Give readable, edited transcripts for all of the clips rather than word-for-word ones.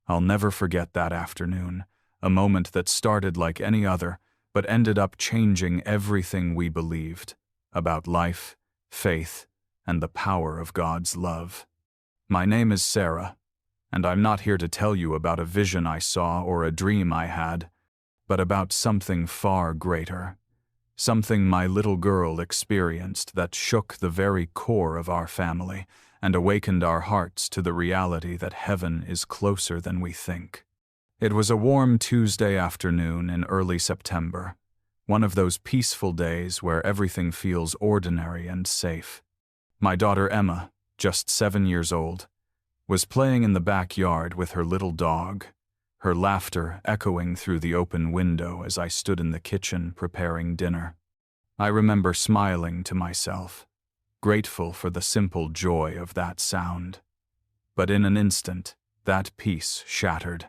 I'll never forget that afternoon, a moment that started like any other, but ended up changing everything we believed about life, faith, and the power of God's love. My name is Sarah, and I'm not here to tell you about a vision I saw or a dream I had, but about something far greater, something my little girl experienced that shook the very core of our family and awakened our hearts to the reality that heaven is closer than we think. It was a warm Tuesday afternoon in early September, one of those peaceful days where everything feels ordinary and safe. My daughter Emma, just 7 years old, was playing in the backyard with her little dog, her laughter echoing through the open window as I stood in the kitchen preparing dinner. I remember smiling to myself, grateful for the simple joy of that sound. But in an instant, that peace shattered.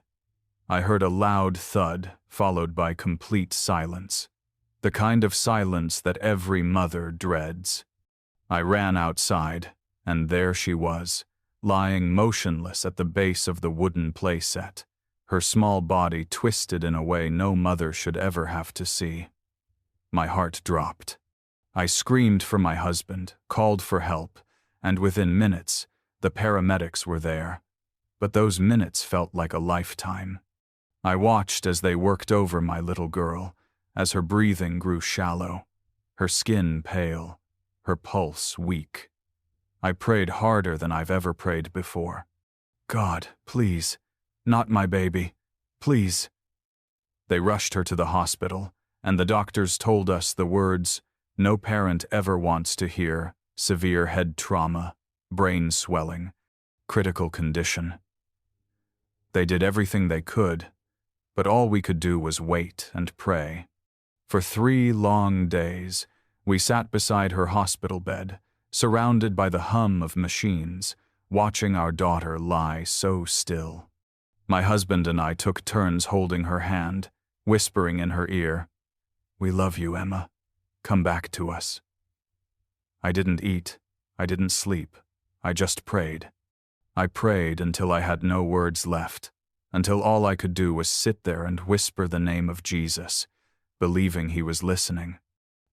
I heard a loud thud, followed by complete silence, the kind of silence that every mother dreads. I ran outside, and there she was, lying motionless at the base of the wooden playset, her small body twisted in a way no mother should ever have to see. My heart dropped. I screamed for my husband, called for help, and within minutes, the paramedics were there. But those minutes felt like a lifetime. I watched as they worked over my little girl, as her breathing grew shallow, her skin pale, her pulse weak. I prayed harder than I've ever prayed before. God, please, not my baby, please. They rushed her to the hospital, and the doctors told us the words no parent ever wants to hear: severe head trauma, brain swelling, critical condition. They did everything they could, but all we could do was wait and pray. For 3 long days, we sat beside her hospital bed, surrounded by the hum of machines, watching our daughter lie so still. My husband and I took turns holding her hand, whispering in her ear, "We love you, Emma. Come back to us." I didn't eat. I didn't sleep. I just prayed. I prayed until I had no words left, until all I could do was sit there and whisper the name of Jesus, believing he was listening.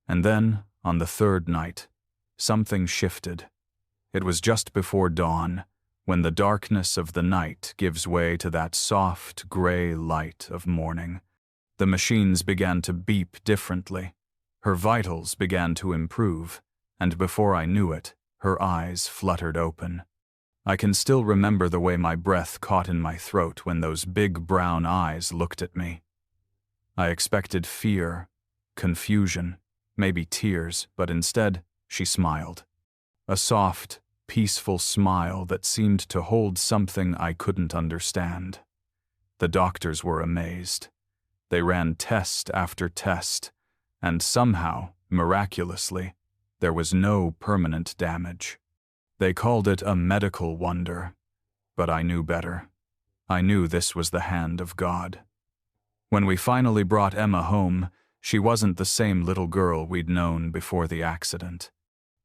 And then, on the 3rd night, something shifted. It was just before dawn, when the darkness of the night gives way to that soft, gray light of morning. The machines began to beep differently. Her vitals began to improve, and before I knew it, her eyes fluttered open. I can still remember the way my breath caught in my throat when those big brown eyes looked at me. I expected fear, confusion, maybe tears, but instead, she smiled. A soft, peaceful smile that seemed to hold something I couldn't understand. The doctors were amazed. They ran test after test, and somehow, miraculously, there was no permanent damage. They called it a medical wonder, but I knew better. I knew this was the hand of God. When we finally brought Emma home, she wasn't the same little girl we'd known before the accident.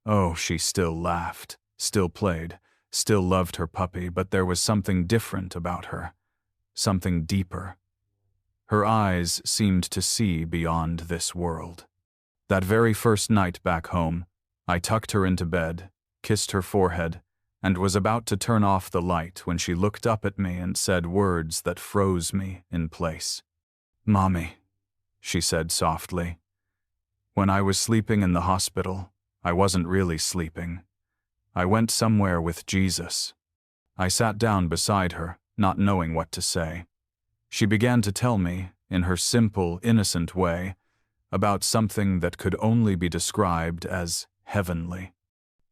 Oh, she still laughed, still played, still loved her puppy, but there was something different about her, something deeper. Her eyes seemed to see beyond this world. That very first night back home, I tucked her into bed, kissed her forehead, and was about to turn off the light when she looked up at me and said words that froze me in place. "Mommy," she said softly. "When I was sleeping in the hospital, I wasn't really sleeping. I went somewhere with Jesus." I sat down beside her, not knowing what to say. She began to tell me, in her simple, innocent way, about something that could only be described as heavenly.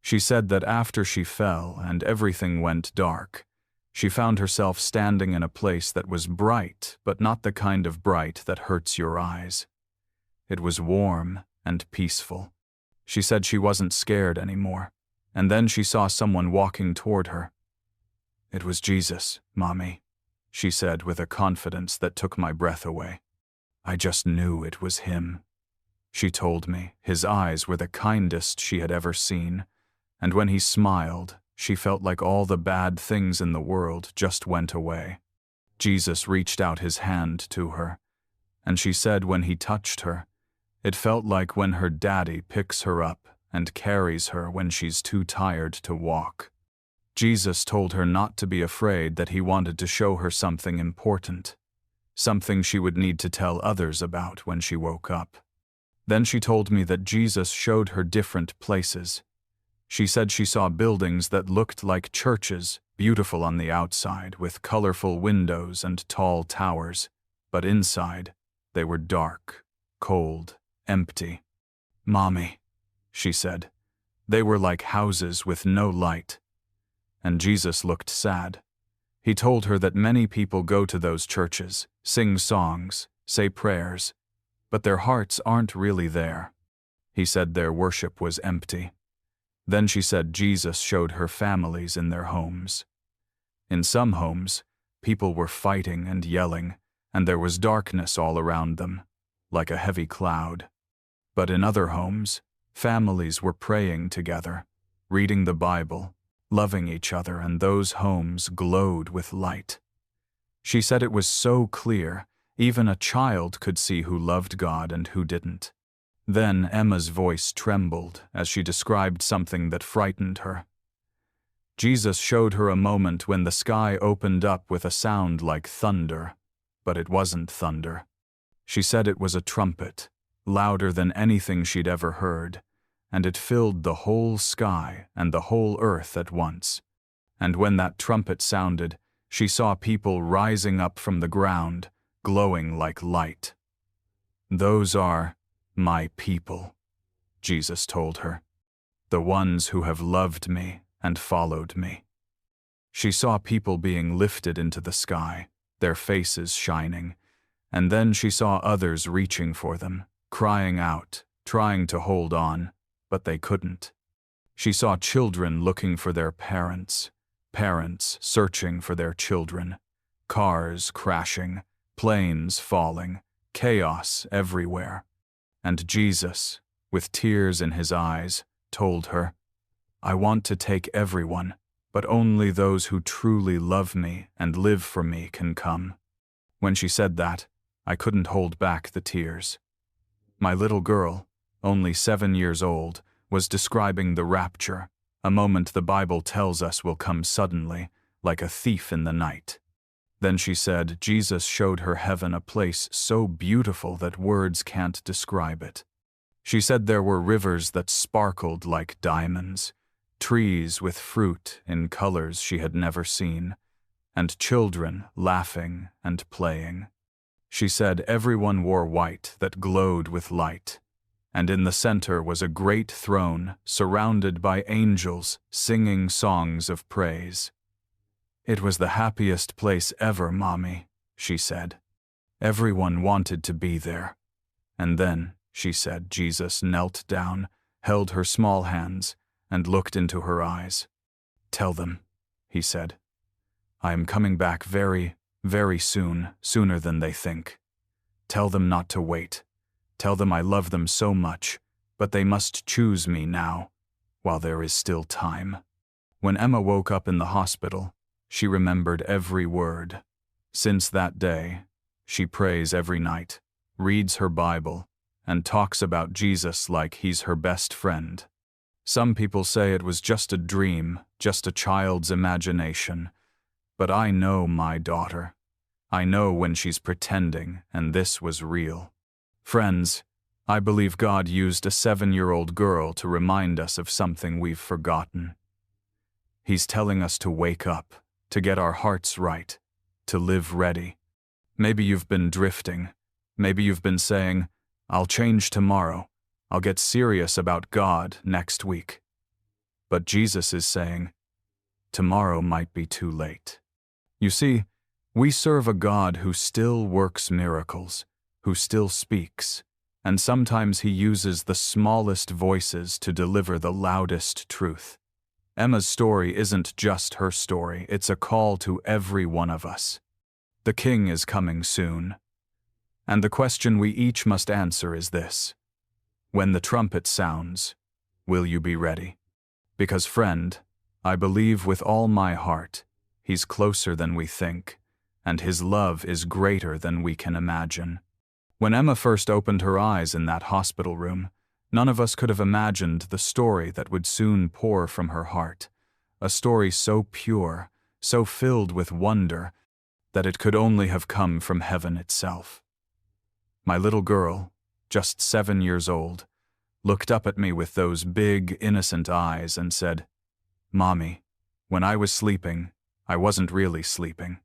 She said that after she fell and everything went dark, she found herself standing in a place that was bright, but not the kind of bright that hurts your eyes. It was warm and peaceful. She said she wasn't scared anymore, and then she saw someone walking toward her. "It was Jesus, Mommy," she said with a confidence that took my breath away. "I just knew it was him." She told me his eyes were the kindest she had ever seen, and when he smiled, she felt like all the bad things in the world just went away. Jesus reached out his hand to her, and she said when he touched her, it felt like when her daddy picks her up and carries her when she's too tired to walk. Jesus told her not to be afraid, that he wanted to show her something important, something she would need to tell others about when she woke up. Then she told me that Jesus showed her different places. She said she saw buildings that looked like churches, beautiful on the outside, with colorful windows and tall towers, but inside, they were dark, cold, empty. "Mommy," she said, "they were like houses with no light." And Jesus looked sad. He told her that many people go to those churches, sing songs, say prayers, but their hearts aren't really there. He said their worship was empty. Then she said Jesus showed her families in their homes. In some homes, people were fighting and yelling, and there was darkness all around them, like a heavy cloud. But in other homes, families were praying together, reading the Bible, loving each other, and those homes glowed with light. She said it was so clear, even a child could see who loved God and who didn't. Then Emma's voice trembled as she described something that frightened her. Jesus showed her a moment when the sky opened up with a sound like thunder, but it wasn't thunder. She said it was a trumpet, louder than anything she'd ever heard, and it filled the whole sky and the whole earth at once. And when that trumpet sounded, she saw people rising up from the ground, glowing like light. "Those are my people," Jesus told her, "the ones who have loved me and followed me." She saw people being lifted into the sky, their faces shining, and then she saw others reaching for them, crying out, trying to hold on, but they couldn't. She saw children looking for their parents, parents searching for their children, cars crashing, planes falling, chaos everywhere. And Jesus, with tears in his eyes, told her, "I want to take everyone, but only those who truly love me and live for me can come." When she said that, I couldn't hold back the tears. My little girl, only 7 years old, was describing the rapture, a moment the Bible tells us will come suddenly, like a thief in the night. Then she said Jesus showed her heaven, a place so beautiful that words can't describe it. She said there were rivers that sparkled like diamonds, trees with fruit in colors she had never seen, and children laughing and playing. She said everyone wore white that glowed with light, and in the center was a great throne surrounded by angels singing songs of praise. "It was the happiest place ever, Mommy," she said. "Everyone wanted to be there." And then, she said, Jesus knelt down, held her small hands, and looked into her eyes. "Tell them," he said, "I am coming back very, very soon, sooner than they think. Tell them not to wait. Tell them I love them so much, but they must choose me now, while there is still time." When Emma woke up in the hospital, she remembered every word. Since that day, she prays every night, reads her Bible, and talks about Jesus like he's her best friend. Some people say it was just a dream, just a child's imagination. But I know my daughter. I know when she's pretending, and this was real. Friends, I believe God used a 7-year-old girl to remind us of something we've forgotten. He's telling us to wake up, to get our hearts right, to live ready. Maybe you've been drifting. Maybe you've been saying, "I'll change tomorrow. I'll get serious about God next week." But Jesus is saying, tomorrow might be too late. You see, we serve a God who still works miracles, who still speaks, and sometimes he uses the smallest voices to deliver the loudest truth. Emma's story isn't just her story, it's a call to every one of us. The King is coming soon. And the question we each must answer is this: when the trumpet sounds, will you be ready? Because, friend, I believe with all my heart, he's closer than we think, and His love is greater than we can imagine. When Emma first opened her eyes in that hospital room, none of us could have imagined the story that would soon pour from her heart, a story so pure, so filled with wonder, that it could only have come from heaven itself. My little girl, just 7 years old, looked up at me with those big, innocent eyes and said, "Mommy, when I was sleeping, I wasn't really sleeping.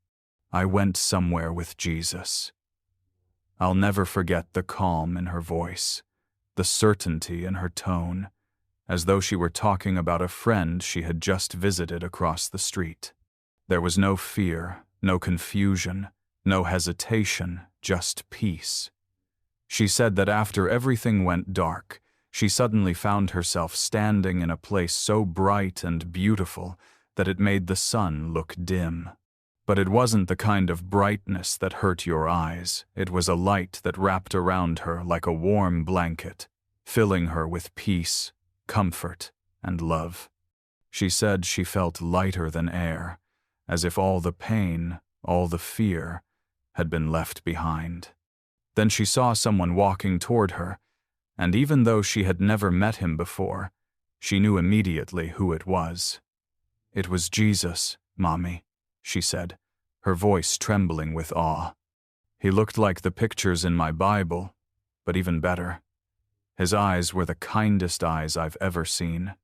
I went somewhere with Jesus." I'll never forget the calm in her voice, the certainty in her tone, as though she were talking about a friend she had just visited across the street. There was no fear, no confusion, no hesitation, just peace. She said that after everything went dark, she suddenly found herself standing in a place so bright and beautiful that it made the sun look dim. But it wasn't the kind of brightness that hurt your eyes. It was a light that wrapped around her like a warm blanket, filling her with peace, comfort, and love. She said she felt lighter than air, as if all the pain, all the fear, had been left behind. Then she saw someone walking toward her, and even though she had never met him before, she knew immediately who it was. "It was Jesus, Mommy," she said, her voice trembling with awe. "He looked like the pictures in my Bible, but even better. His eyes were the kindest eyes I've ever seen."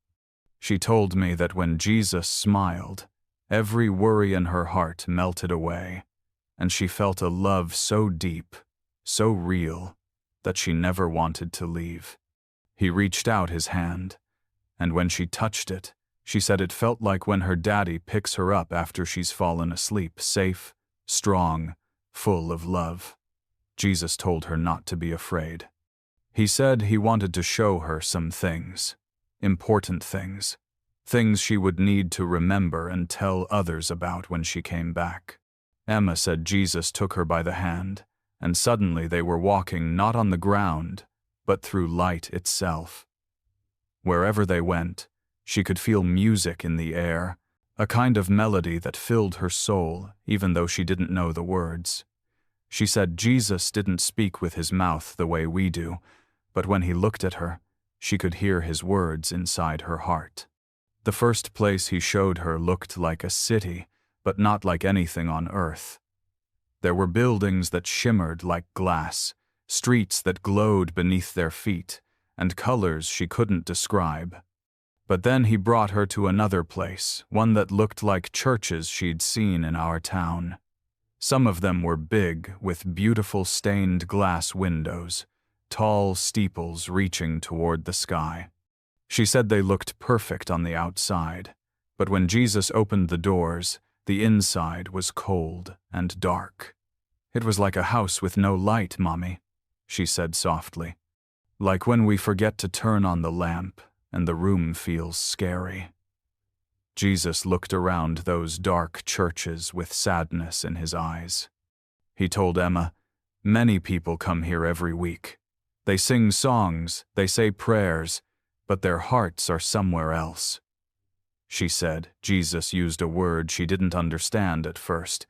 She told me that when Jesus smiled, every worry in her heart melted away, and she felt a love so deep, so real, that she never wanted to leave. He reached out his hand, and when she touched it, she said it felt like when her daddy picks her up after she's fallen asleep, safe, strong, full of love. Jesus told her not to be afraid. He said he wanted to show her some things, important things, things she would need to remember and tell others about when she came back. Emma said Jesus took her by the hand, and suddenly they were walking not on the ground, but through light itself. Wherever they went, she could feel music in the air, a kind of melody that filled her soul, even though she didn't know the words. She said Jesus didn't speak with his mouth the way we do, but when he looked at her, she could hear his words inside her heart. The first place he showed her looked like a city, but not like anything on earth. There were buildings that shimmered like glass, streets that glowed beneath their feet, and colors she couldn't describe. But then he brought her to another place, one that looked like churches she'd seen in our town. Some of them were big, with beautiful stained glass windows, tall steeples reaching toward the sky. She said they looked perfect on the outside, but when Jesus opened the doors, the inside was cold and dark. "It was like a house with no light, Mommy," she said softly. "Like when we forget to turn on the lamp, and the room feels scary." Jesus looked around those dark churches with sadness in his eyes. He told Emma, "Many people come here every week. They sing songs, they say prayers, but their hearts are somewhere else." She said Jesus used a word she didn't understand at first,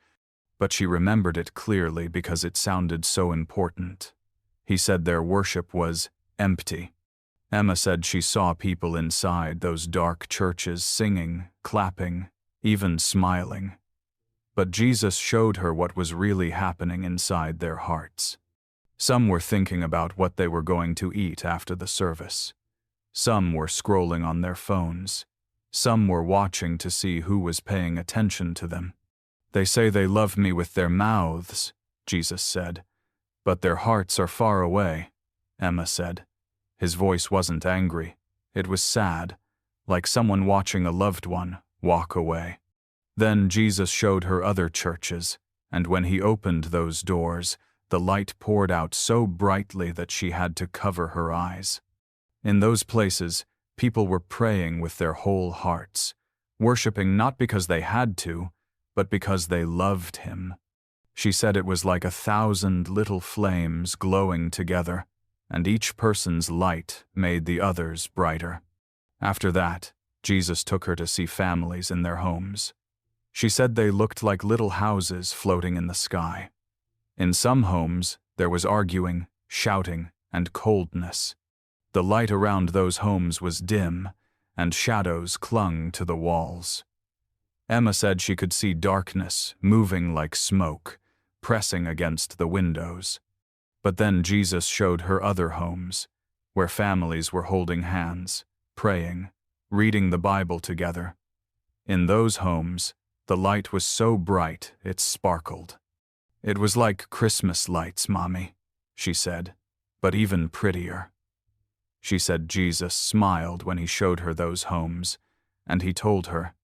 but she remembered it clearly because it sounded so important. He said their worship was empty. Emma said she saw people inside those dark churches singing, clapping, even smiling. But Jesus showed her what was really happening inside their hearts. Some were thinking about what they were going to eat after the service. Some were scrolling on their phones. Some were watching to see who was paying attention to them. "They say they love me with their mouths," Jesus said, "but their hearts are far away," Emma said. His voice wasn't angry. It was sad, like someone watching a loved one walk away. Then Jesus showed her other churches, and when he opened those doors, the light poured out so brightly that she had to cover her eyes. In those places, people were praying with their whole hearts, worshiping not because they had to, but because they loved him. She said it was like 1,000 little flames glowing together, and each person's light made the others brighter. After that, Jesus took her to see families in their homes. She said they looked like little houses floating in the sky. In some homes, there was arguing, shouting, and coldness. The light around those homes was dim, and shadows clung to the walls. Emma said she could see darkness moving like smoke, pressing against the windows. But then Jesus showed her other homes, where families were holding hands, praying, reading the Bible together. In those homes, the light was so bright it sparkled. "It was like Christmas lights, Mommy," she said, "but even prettier." She said Jesus smiled when he showed her those homes, and he told her,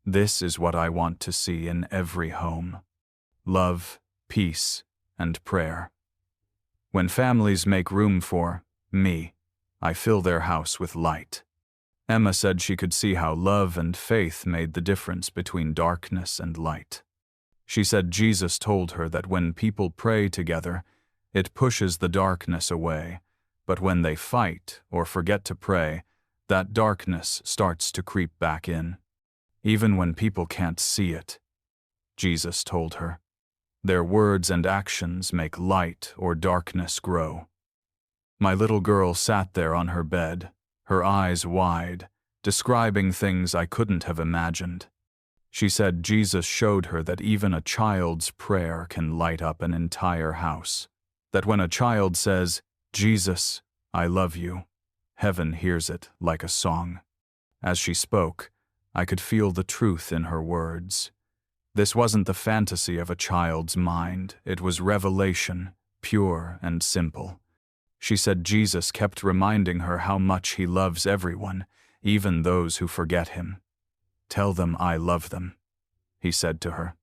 "This is what I want to see in every home: love, peace, and prayer. When families make room for me, I fill their house with light." Emma said she could see how love and faith made the difference between darkness and light. She said Jesus told her that when people pray together, it pushes the darkness away, but when they fight or forget to pray, that darkness starts to creep back in. Even when people can't see it, Jesus told her, their words and actions make light or darkness grow. My little girl sat there on her bed, her eyes wide, describing things I couldn't have imagined. She said Jesus showed her that even a child's prayer can light up an entire house. That when a child says, "Jesus, I love you," heaven hears it like a song. As she spoke, I could feel the truth in her words. This wasn't the fantasy of a child's mind, it was revelation, pure and simple. She said Jesus kept reminding her how much he loves everyone, even those who forget him. "Tell them I love them," he said to her.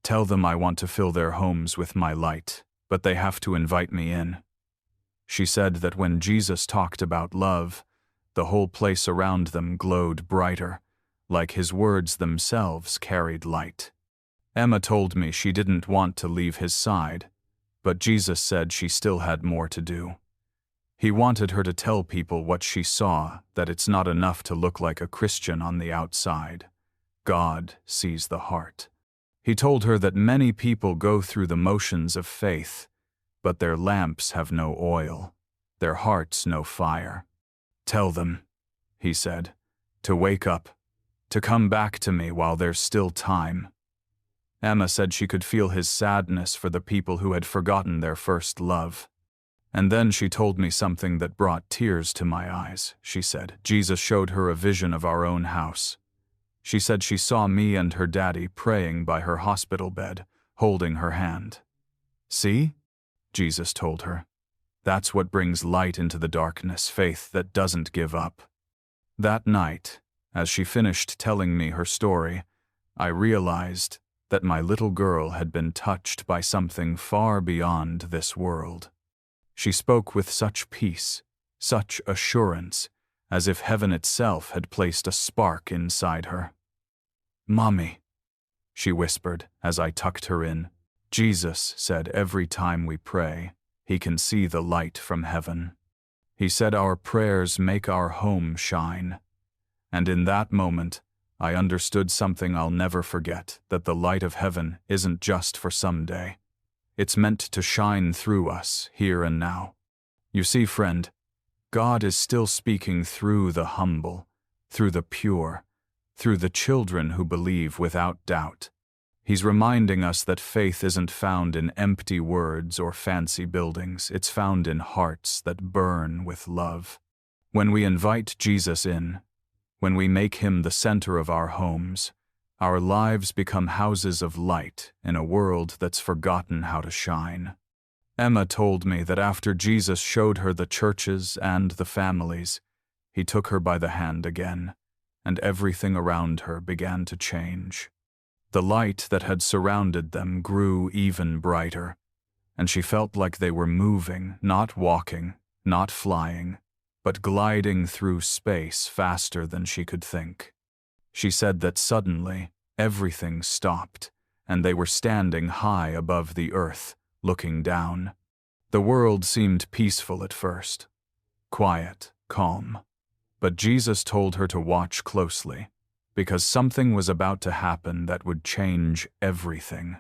"Tell them I want to fill their homes with my light, but they have to invite me in." She said that when Jesus talked about love, the whole place around them glowed brighter, like his words themselves carried light. Emma told me she didn't want to leave his side, but Jesus said she still had more to do. He wanted her to tell people what she saw, that it's not enough to look like a Christian on the outside. God sees the heart. He told her that many people go through the motions of faith, but their lamps have no oil, their hearts no fire. "Tell them," he said, "to wake up, to come back to me while there's still time." Emma said she could feel his sadness for the people who had forgotten their first love. And then she told me something that brought tears to my eyes. She said Jesus showed her a vision of our own house. She said she saw me and her daddy praying by her hospital bed, holding her hand. "See?" Jesus told her. "That's what brings light into the darkness, faith that doesn't give up." That night, as she finished telling me her story, I realized that my little girl had been touched by something far beyond this world. She spoke with such peace, such assurance, as if heaven itself had placed a spark inside her. "Mommy," she whispered as I tucked her in, "Jesus said every time we pray, he can see the light from heaven. He said our prayers make our home shine." And in that moment, I understood something I'll never forget, that the light of heaven isn't just for someday. It's meant to shine through us, here and now. You see, friend, God is still speaking through the humble, through the pure, through the children who believe without doubt. He's reminding us that faith isn't found in empty words or fancy buildings, it's found in hearts that burn with love. When we invite Jesus in, when we make him the center of our homes, our lives become houses of light in a world that's forgotten how to shine. Emma told me that after Jesus showed her the churches and the families, he took her by the hand again, and everything around her began to change. The light that had surrounded them grew even brighter, and she felt like they were moving, not walking, not flying, but gliding through space faster than she could think. She said that suddenly, everything stopped, and they were standing high above the earth, looking down. The world seemed peaceful at first, quiet, calm. But Jesus told her to watch closely, because something was about to happen that would change everything.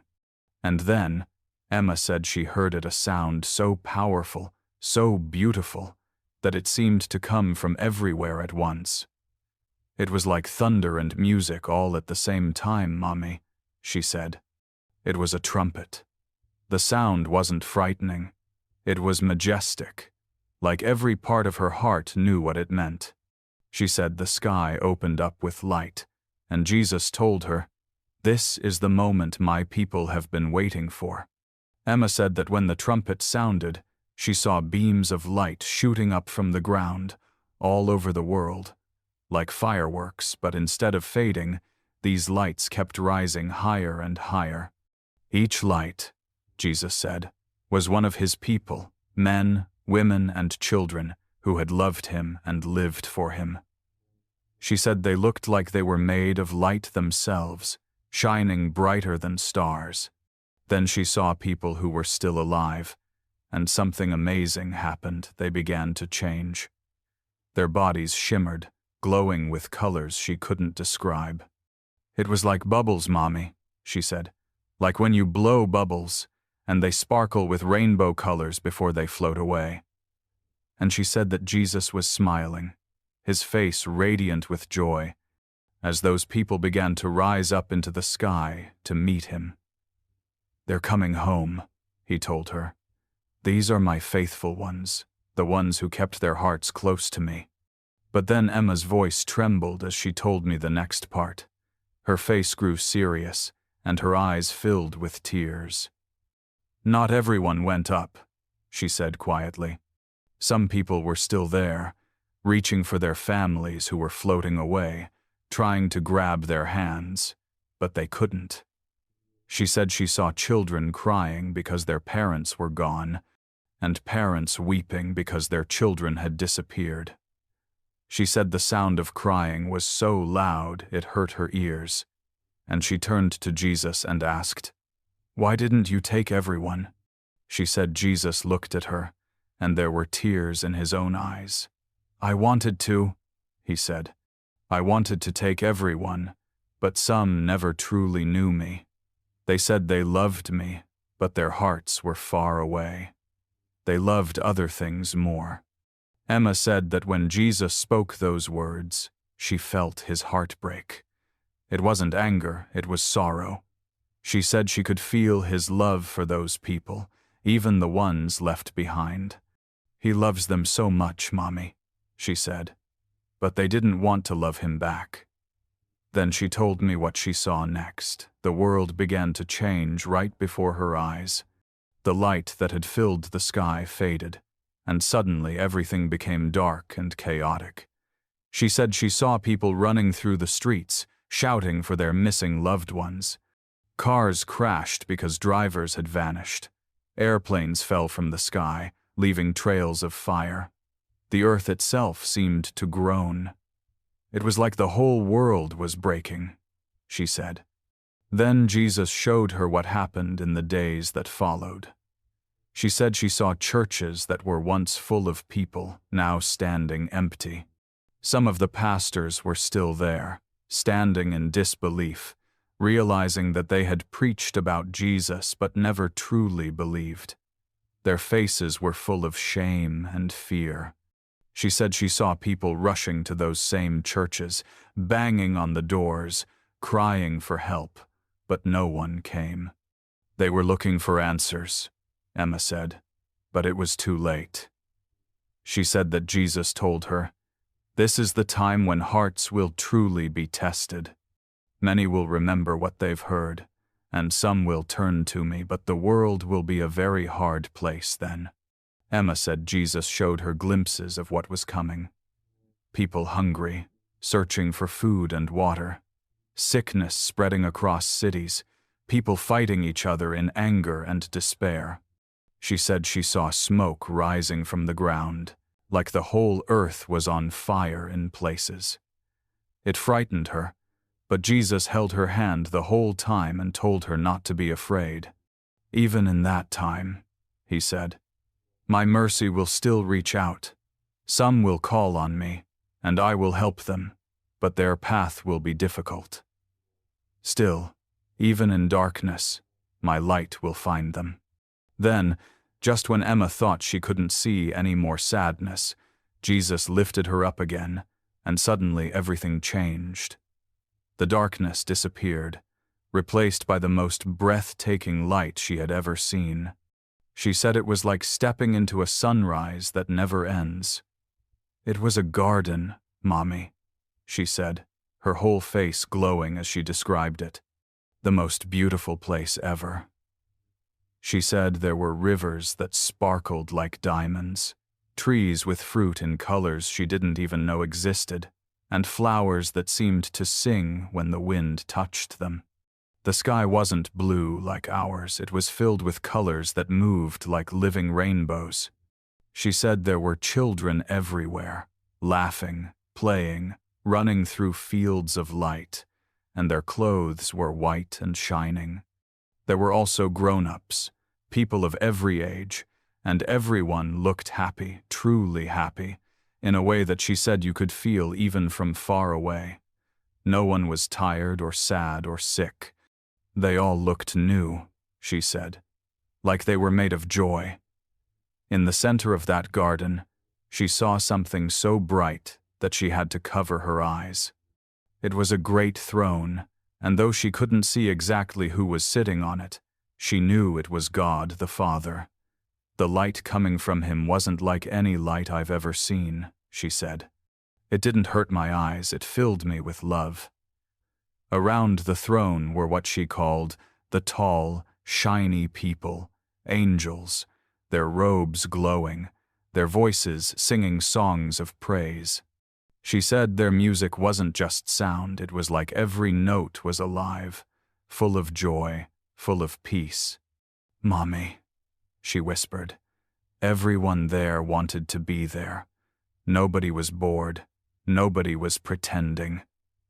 And then, Emma said she heard it, a sound so powerful, so beautiful, that it seemed to come from everywhere at once. It was like thunder and music all at the same time, Mommy, she said. It was a trumpet. The sound wasn't frightening. It was majestic. Like every part of her heart knew what it meant. She said the sky opened up with light, and Jesus told her, "This is the moment my people have been waiting for." Emma said that when the trumpet sounded, she saw beams of light shooting up from the ground, all over the world, like fireworks, but instead of fading, these lights kept rising higher and higher. Each light, Jesus said, was one of his people, men, women, and children who had loved him and lived for him. She said they looked like they were made of light themselves, shining brighter than stars. Then she saw people who were still alive, and something amazing happened. They began to change. Their bodies shimmered, glowing with colors she couldn't describe. "It was like bubbles, Mommy," she said, "like when you blow bubbles, and they sparkle with rainbow colors before they float away." And she said that Jesus was smiling, his face radiant with joy, as those people began to rise up into the sky to meet him. "They're coming home," he told her. "These are my faithful ones, the ones who kept their hearts close to me." But then Emma's voice trembled as she told me the next part. Her face grew serious, and her eyes filled with tears. "Not everyone went up," she said quietly. "Some people were still there, reaching for their families who were floating away, trying to grab their hands, but they couldn't." She said she saw children crying because their parents were gone, and parents weeping because their children had disappeared. She said the sound of crying was so loud it hurt her ears, and she turned to Jesus and asked, "Why didn't you take everyone?" She said Jesus looked at her, and there were tears in his own eyes. "I wanted to," he said. "I wanted to take everyone, but some never truly knew me. They said they loved me, but their hearts were far away. They loved other things more." Emma said that when Jesus spoke those words, she felt his heart break. It wasn't anger, it was sorrow. She said she could feel his love for those people, even the ones left behind. "He loves them so much, Mommy," she said. But they didn't want to love him back. Then she told me what she saw next. The world began to change right before her eyes. The light that had filled the sky faded, and suddenly everything became dark and chaotic. She said she saw people running through the streets, shouting for their missing loved ones. Cars crashed because drivers had vanished. Airplanes fell from the sky, leaving trails of fire. The earth itself seemed to groan. It was like the whole world was breaking, she said. Then Jesus showed her what happened in the days that followed. She said she saw churches that were once full of people, now standing empty. Some of the pastors were still there, standing in disbelief, realizing that they had preached about Jesus but never truly believed. Their faces were full of shame and fear. She said she saw people rushing to those same churches, banging on the doors, crying for help, but no one came. They were looking for answers, Emma said, but it was too late. She said that Jesus told her, "This is the time when hearts will truly be tested. Many will remember what they've heard, and some will turn to me, but the world will be a very hard place then." Emma said Jesus showed her glimpses of what was coming. People hungry, searching for food and water. Sickness spreading across cities, people fighting each other in anger and despair. She said she saw smoke rising from the ground, like the whole earth was on fire in places. It frightened her, but Jesus held her hand the whole time and told her not to be afraid. "Even in that time," he said, "my mercy will still reach out. Some will call on me, and I will help them. but their path will be difficult. Still, even in darkness, my light will find them." Then, just when Emma thought she couldn't see any more sadness, Jesus lifted her up again, and suddenly everything changed. The darkness disappeared, replaced by the most breathtaking light she had ever seen. She said it was like stepping into a sunrise that never ends. "It was a garden, Mommy," she said, her whole face glowing as she described it. "The most beautiful place ever." She said there were rivers that sparkled like diamonds, trees with fruit in colors she didn't even know existed, and flowers that seemed to sing when the wind touched them. The sky wasn't blue like ours, it was filled with colors that moved like living rainbows. She said there were children everywhere, laughing, playing, running through fields of light, and their clothes were white and shining. There were also grown-ups, people of every age, and everyone looked happy, truly happy, in a way that she said you could feel even from far away. No one was tired or sad or sick. They all looked new, she said, like they were made of joy. In the center of that garden, she saw something so bright that she had to cover her eyes. It was a great throne, and though she couldn't see exactly who was sitting on it, she knew it was God the Father. The light coming from him wasn't like any light I've ever seen, she said. It didn't hurt my eyes, it filled me with love. Around the throne were what she called the tall, shiny people, angels, their robes glowing, their voices singing songs of praise. She said their music wasn't just sound, it was like every note was alive, full of joy, full of peace. "Mommy," she whispered. Everyone there wanted to be there. Nobody was bored. Nobody was pretending.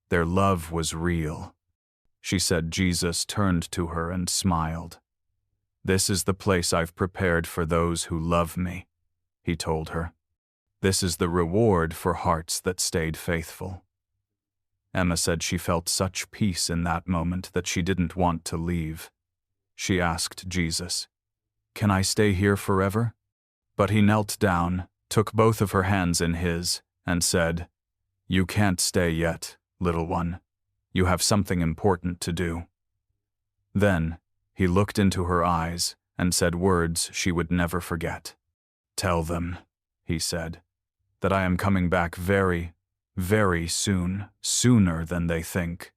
Their love was real. She said Jesus turned to her and smiled. "This is the place I've prepared for those who love me," he told her. "This is the reward for hearts that stayed faithful." Emma said she felt such peace in that moment that she didn't want to leave. She asked Jesus, "Can I stay here forever?" But he knelt down, took both of her hands in his, and said, "You can't stay yet, little one. You have something important to do." Then he looked into her eyes and said words she would never forget. "Tell them," he said, "that I am coming back very, very soon, sooner than they think.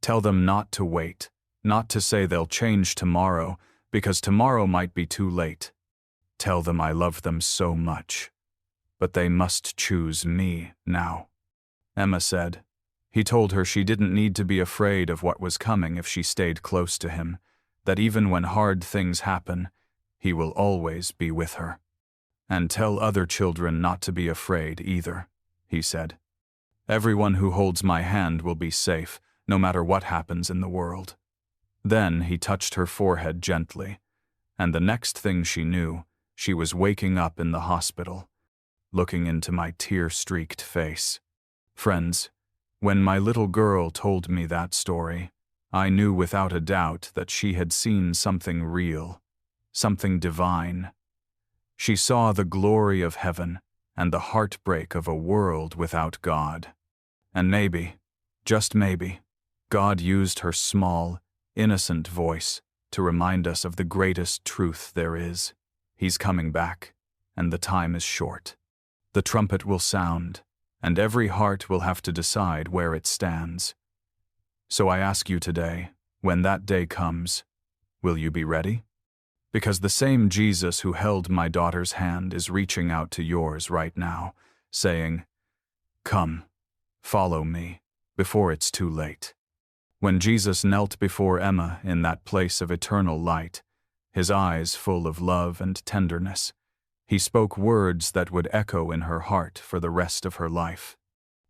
Tell them not to wait, not to say they'll change tomorrow, because tomorrow might be too late. Tell them I love them so much. But they must choose me now." Emma said. He told her she didn't need to be afraid of what was coming if she stayed close to him, that even when hard things happen, he will always be with her. "And tell other children not to be afraid either," he said. "Everyone who holds my hand will be safe, no matter what happens in the world." Then he touched her forehead gently, and the next thing she knew, she was waking up in the hospital, looking into my tear-streaked face. Friends, when my little girl told me that story, I knew without a doubt that she had seen something real, something divine. She saw the glory of heaven and the heartbreak of a world without God. And maybe, just maybe, God used her small, innocent voice to remind us of the greatest truth there is. He's coming back, and the time is short. The trumpet will sound, and every heart will have to decide where it stands. So I ask you today, when that day comes, will you be ready? Because the same Jesus who held my daughter's hand is reaching out to yours right now, saying, "Come, follow me, before it's too late." When Jesus knelt before Emma in that place of eternal light, his eyes full of love and tenderness, he spoke words that would echo in her heart for the rest of her life.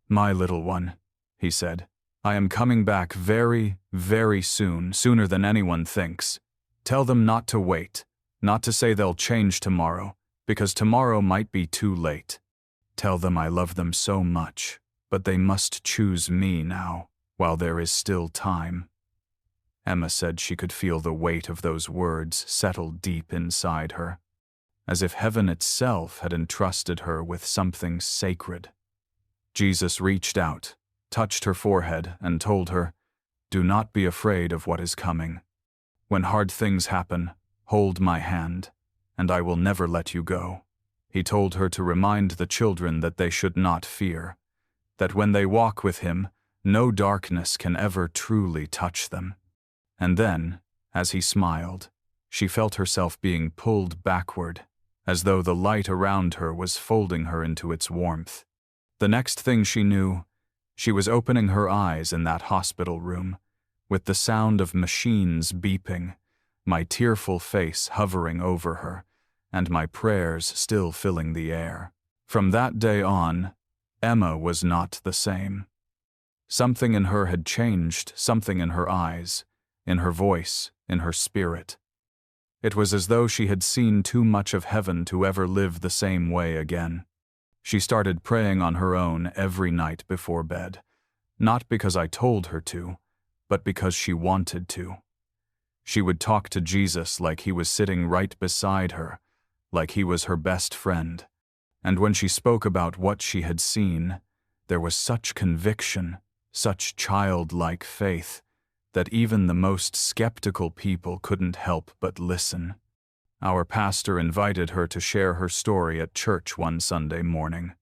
"My little one," he said, "I am coming back very, very soon, sooner than anyone thinks. Tell them not to wait, not to say they'll change tomorrow, because tomorrow might be too late. Tell them I love them so much. But they must choose me now, while there is still time." Emma said she could feel the weight of those words settle deep inside her, as if heaven itself had entrusted her with something sacred. Jesus reached out, touched her forehead, and told her, "Do not be afraid of what is coming. When hard things happen, hold my hand, and I will never let you go." He told her to remind the children that they should not fear, that when they walk with him, no darkness can ever truly touch them. And then, as he smiled, she felt herself being pulled backward, as though the light around her was folding her into its warmth. The next thing she knew, she was opening her eyes in that hospital room, with the sound of machines beeping, my tearful face hovering over her, and my prayers still filling the air. From that day on, Emma was not the same. Something in her had changed, something in her eyes, in her voice, in her spirit. It was as though she had seen too much of heaven to ever live the same way again. She started praying on her own every night before bed, not because I told her to, but because she wanted to. She would talk to Jesus like he was sitting right beside her, like he was her best friend. And when she spoke about what she had seen, there was such conviction, such childlike faith, that even the most skeptical people couldn't help but listen. Our pastor invited her to share her story at church one Sunday morning.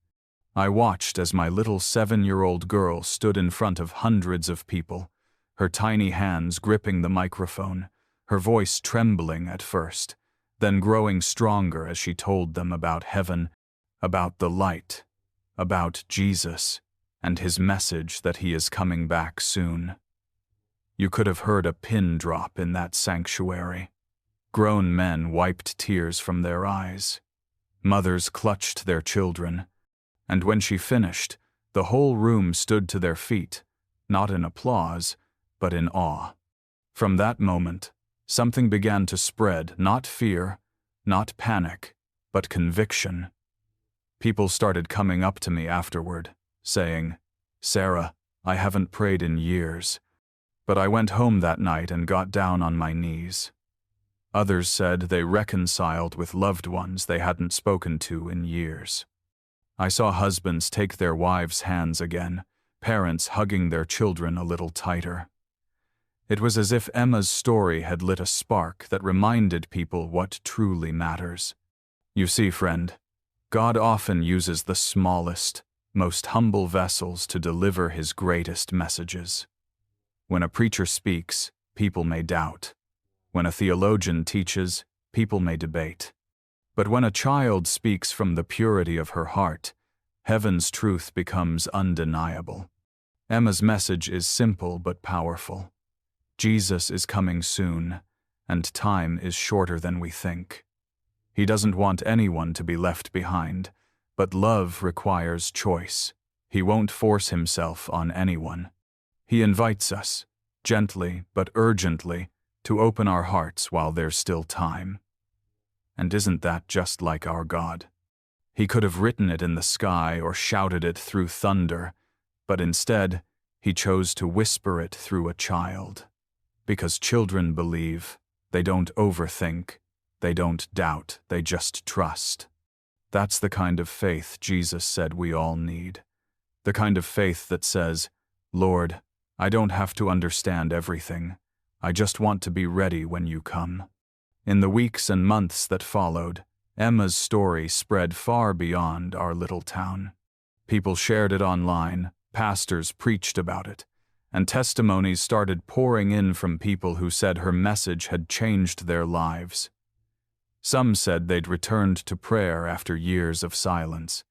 I watched as my little 7-year-old girl stood in front of hundreds of people, her tiny hands gripping the microphone, her voice trembling at first, then growing stronger as she told them about heaven, about the light, about Jesus, and his message that he is coming back soon. You could have heard a pin drop in that sanctuary. Grown men wiped tears from their eyes. Mothers clutched their children. And when she finished, the whole room stood to their feet, not in applause, but in awe. From that moment, something began to spread, not fear, not panic, but conviction. People started coming up to me afterward, saying, "Sarah, I haven't prayed in years, but I went home that night and got down on my knees." Others said they reconciled with loved ones they hadn't spoken to in years. I saw husbands take their wives' hands again, parents hugging their children a little tighter. It was as if Emma's story had lit a spark that reminded people what truly matters. You see, friend, God often uses the smallest, most humble vessels to deliver his greatest messages. When a preacher speaks, people may doubt. When a theologian teaches, people may debate. But when a child speaks from the purity of her heart, heaven's truth becomes undeniable. Emma's message is simple but powerful. Jesus is coming soon, and time is shorter than we think. He doesn't want anyone to be left behind, but love requires choice. He won't force himself on anyone. He invites us, gently but urgently, to open our hearts while there's still time. And isn't that just like our God? He could have written it in the sky or shouted it through thunder, but instead, he chose to whisper it through a child. Because children believe, they don't overthink, they don't doubt, they just trust. That's the kind of faith Jesus said we all need. The kind of faith that says, "Lord, I don't have to understand everything. I just want to be ready when you come." In the weeks and months that followed, Emma's story spread far beyond our little town. People shared it online, pastors preached about it, and testimonies started pouring in from people who said her message had changed their lives. Some said they'd returned to prayer after years of silence.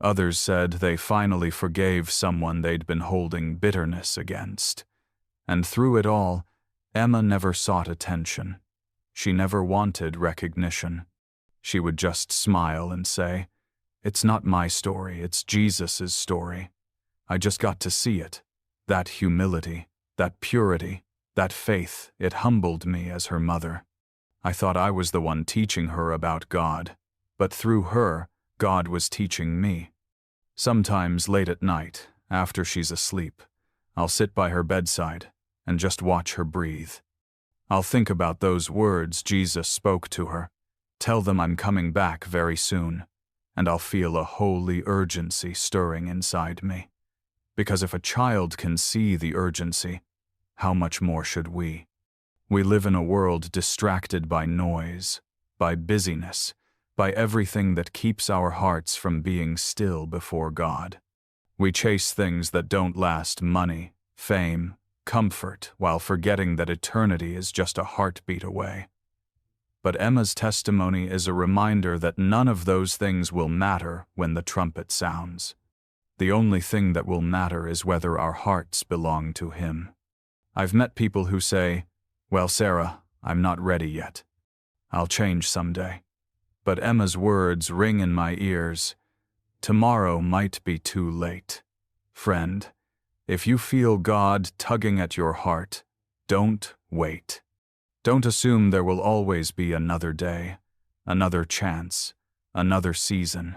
Others said they finally forgave someone they'd been holding bitterness against. And through it all, Emma never sought attention. She never wanted recognition. She would just smile and say, "It's not my story, it's Jesus' story. I just got to see it. That humility, that purity, that faith, it humbled me as her mother. I thought I was the one teaching her about God, but through her, God was teaching me." Sometimes late at night, after she's asleep, I'll sit by her bedside and just watch her breathe. I'll think about those words Jesus spoke to her, tell them I'm coming back very soon, and I'll feel a holy urgency stirring inside me. Because if a child can see the urgency, how much more should we? We live in a world distracted by noise, by busyness, by everything that keeps our hearts from being still before God. We chase things that don't last: money, fame, comfort, while forgetting that eternity is just a heartbeat away. But Emma's testimony is a reminder that none of those things will matter when the trumpet sounds. The only thing that will matter is whether our hearts belong to Him. I've met people who say, "Well, Sarah, I'm not ready yet. I'll change someday." But Emma's words ring in my ears. Tomorrow might be too late. Friend, if you feel God tugging at your heart, don't wait. Don't assume there will always be another day, another chance, another season.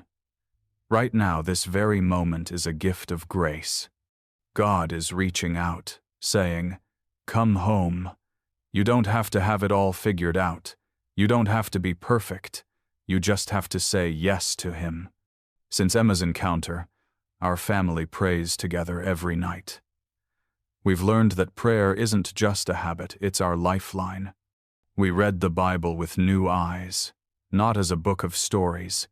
Right now, this very moment is a gift of grace. God is reaching out, saying, "Come home." You don't have to have it all figured out. You don't have to be perfect. You just have to say yes to Him. Since Emma's encounter, our family prays together every night. We've learned that prayer isn't just a habit, it's our lifeline. We read the Bible with new eyes, not as a book of stories,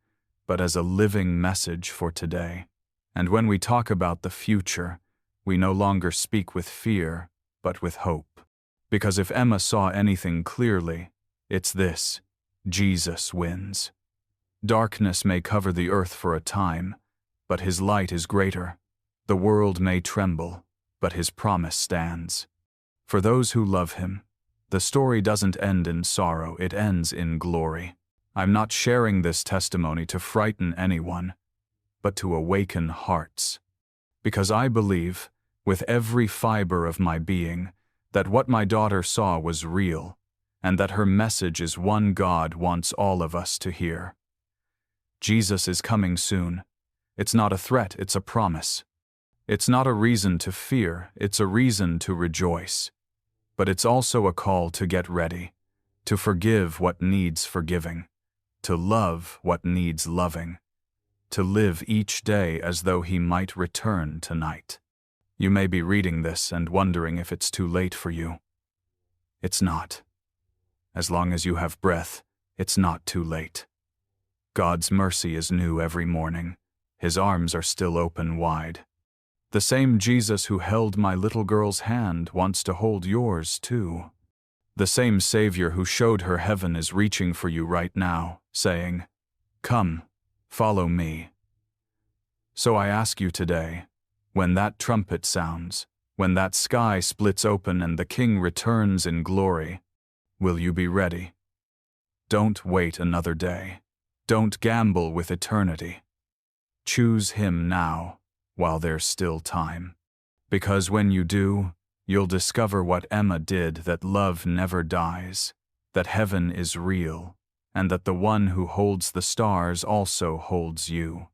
but as a living message for today. And when we talk about the future, we no longer speak with fear, but with hope. Because if Emma saw anything clearly, it's this: Jesus wins. Darkness may cover the earth for a time, but His light is greater. The world may tremble, but His promise stands. For those who love Him, the story doesn't end in sorrow, it ends in glory. I'm not sharing this testimony to frighten anyone, but to awaken hearts. Because I believe, with every fiber of my being, that what my daughter saw was real, and that her message is one God wants all of us to hear. Jesus is coming soon. It's not a threat, it's a promise. It's not a reason to fear, it's a reason to rejoice. But it's also a call to get ready, to forgive what needs forgiving, to love what needs loving, to live each day as though He might return tonight. You may be reading this and wondering if it's too late for you. It's not. As long as you have breath, it's not too late. God's mercy is new every morning. His arms are still open wide. The same Jesus who held my little girl's hand wants to hold yours too. The same Savior who showed her heaven is reaching for you right now, saying, "Come, follow me." So I ask you today, when that trumpet sounds, when that sky splits open and the King returns in glory, will you be ready? Don't wait another day. Don't gamble with eternity. Choose Him now, while there's still time. Because when you do, you'll discover what Emma did, that love never dies, that heaven is real, and that the one who holds the stars also holds you.